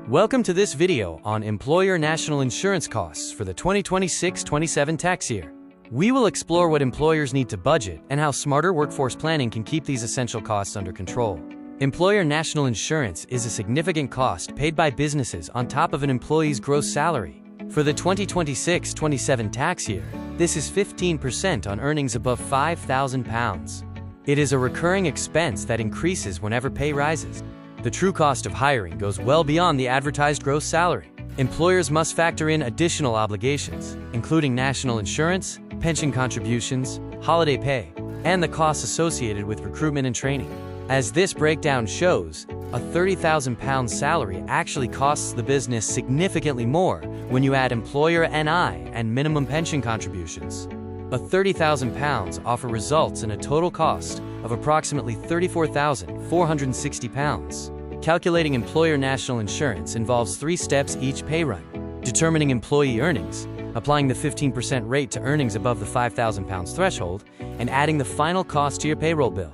Welcome to this video on employer national insurance costs for the 2026-27 tax year. We will explore what employers need to budget and how smarter workforce planning can keep these essential costs under control. Employer national insurance is a significant cost paid by businesses on top of an employee's gross salary. For the 2026-27 tax year, this is 15% on earnings above £5,000. It is a recurring expense that increases whenever pay rises. The true cost of hiring goes well beyond the advertised gross salary. Employers must factor in additional obligations, including national insurance, pension contributions, holiday pay, and the costs associated with recruitment and training. As this breakdown shows, a £30,000 salary actually costs the business significantly more when you add employer NI and minimum pension contributions. A £30,000 offer results in a total cost of approximately £34,460. Calculating employer national insurance involves 3 steps each pay run: determining employee earnings, applying the 15% rate to earnings above the £5,000 threshold, and adding the final cost to your payroll bill.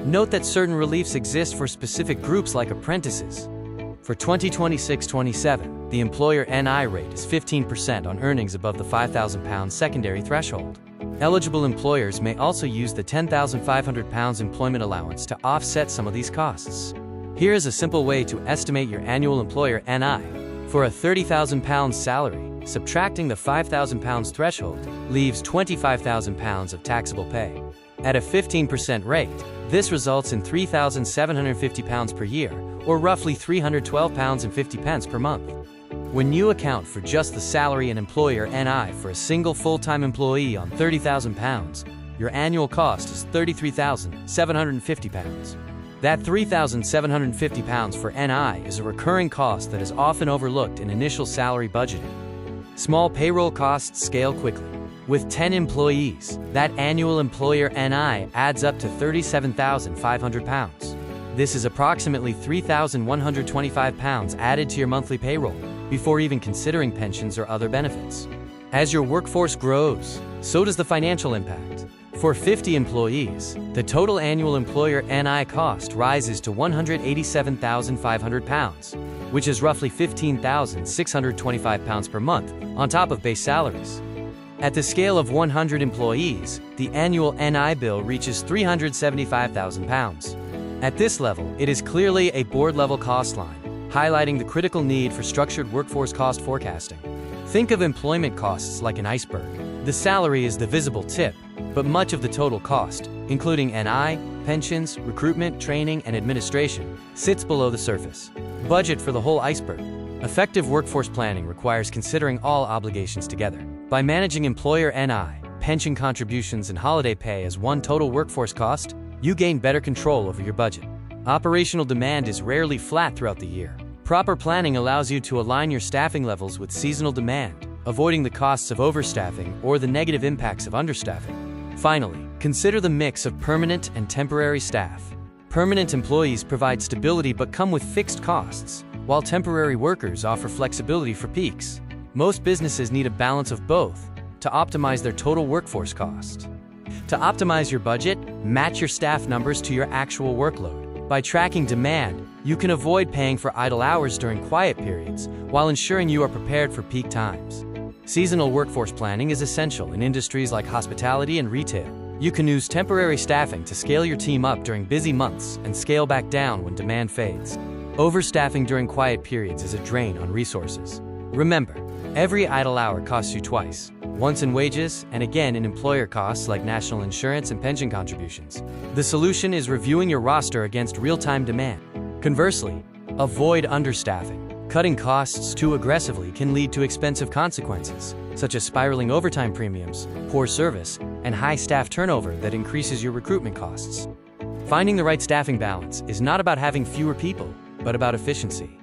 Note that certain reliefs exist for specific groups like apprentices. For 2026-27, the employer NI rate is 15% on earnings above the £5,000 secondary threshold. Eligible employers may also use the £10,500 employment allowance to offset some of these costs. Here is a simple way to estimate your annual employer NI. For a £30,000 salary, subtracting the £5,000 threshold leaves £25,000 of taxable pay. At a 15% rate, this results in £3,750 per year, or roughly £312.50 per month. When you account for just the salary and employer NI for a single full-time employee on £30,000, your annual cost is £33,750. That £3,750 for NI is a recurring cost that is often overlooked in initial salary budgeting. Small payroll costs scale quickly. With 10 employees, that annual employer NI adds up to £37,500. This is approximately £3,125 added to your monthly payroll, before even considering pensions or other benefits. As your workforce grows, so does the financial impact. For 50 employees, the total annual employer NI cost rises to £187,500, which is roughly £15,625 per month on top of base salaries. At the scale of 100 employees, the annual NI bill reaches £375,000. At this level, it is clearly a board-level cost line, highlighting the critical need for structured workforce cost forecasting. Think of employment costs like an iceberg. The salary is the visible tip, but much of the total cost, including NI, pensions, recruitment, training, and administration, sits below the surface. Budget for the whole iceberg. Effective workforce planning requires considering all obligations together. By managing employer NI, pension contributions, and holiday pay as one total workforce cost, you gain better control over your budget. Operational demand is rarely flat throughout the year. Proper planning allows you to align your staffing levels with seasonal demand, avoiding the costs of overstaffing or the negative impacts of understaffing. Finally, consider the mix of permanent and temporary staff. Permanent employees provide stability but come with fixed costs, while temporary workers offer flexibility for peaks. Most businesses need a balance of both to optimize their total workforce cost. To optimize your budget, match your staff numbers to your actual workload. By tracking demand, you can avoid paying for idle hours during quiet periods while ensuring you are prepared for peak times. Seasonal workforce planning is essential in industries like hospitality and retail. You can use temporary staffing to scale your team up during busy months and scale back down when demand fades. Overstaffing during quiet periods is a drain on resources. Remember, every idle hour costs you twice, once in wages and again in employer costs like national insurance and pension contributions. The solution is reviewing your roster against real-time demand. Conversely, avoid understaffing. Cutting costs too aggressively can lead to expensive consequences, such as spiraling overtime premiums, poor service, and high staff turnover that increases your recruitment costs. Finding the right staffing balance is not about having fewer people, but about efficiency.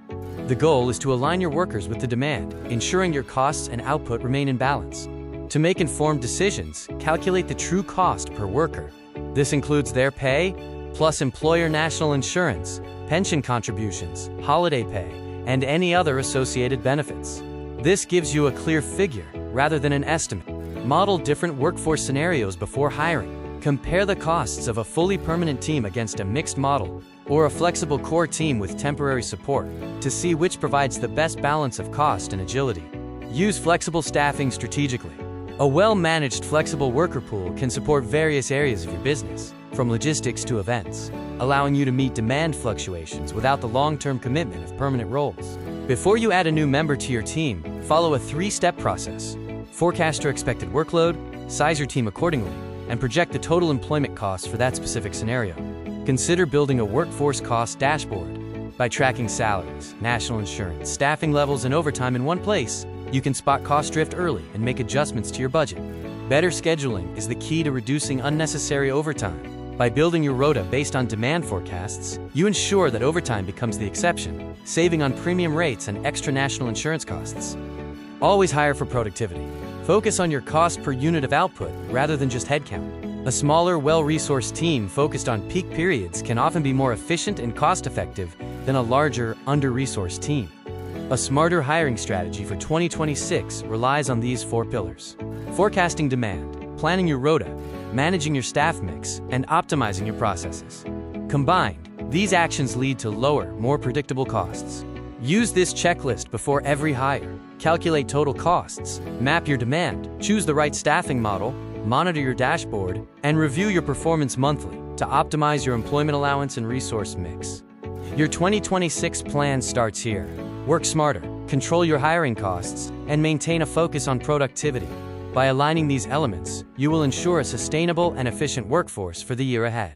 The goal is to align your workers with the demand, ensuring your costs and output remain in balance. To make informed decisions, calculate the true cost per worker. This includes their pay, plus employer national insurance, pension contributions, holiday pay, and any other associated benefits. This gives you a clear figure, rather than an estimate. Model different workforce scenarios before hiring. Compare the costs of a fully permanent team against a mixed model, or a flexible core team with temporary support to see which provides the best balance of cost and agility. Use flexible staffing strategically. A well-managed flexible worker pool can support various areas of your business, from logistics to events, allowing you to meet demand fluctuations without the long-term commitment of permanent roles. Before you add a new member to your team, follow a 3-step process. Forecast your expected workload, size your team accordingly, and project the total employment costs for that specific scenario. Consider building a workforce cost dashboard. By tracking salaries, national insurance, staffing levels, and overtime in one place, you can spot cost drift early and make adjustments to your budget. Better scheduling is the key to reducing unnecessary overtime. By building your rota based on demand forecasts, you ensure that overtime becomes the exception, saving on premium rates and extra national insurance costs. Always hire for productivity. Focus on your cost per unit of output rather than just headcount. A smaller, well-resourced team focused on peak periods can often be more efficient and cost-effective than a larger, under-resourced team. A smarter hiring strategy for 2026 relies on these 4 pillars: forecasting demand, planning your rota, managing your staff mix, and optimizing your processes. Combined, these actions lead to lower, more predictable costs. Use this checklist before every hire. Calculate total costs, map your demand, choose the right staffing model, monitor your dashboard, and review your performance monthly to optimize your employment allowance and resource mix. Your 2026 plan starts here. Work smarter, control your hiring costs, and maintain a focus on productivity. By aligning these elements, you will ensure a sustainable and efficient workforce for the year ahead.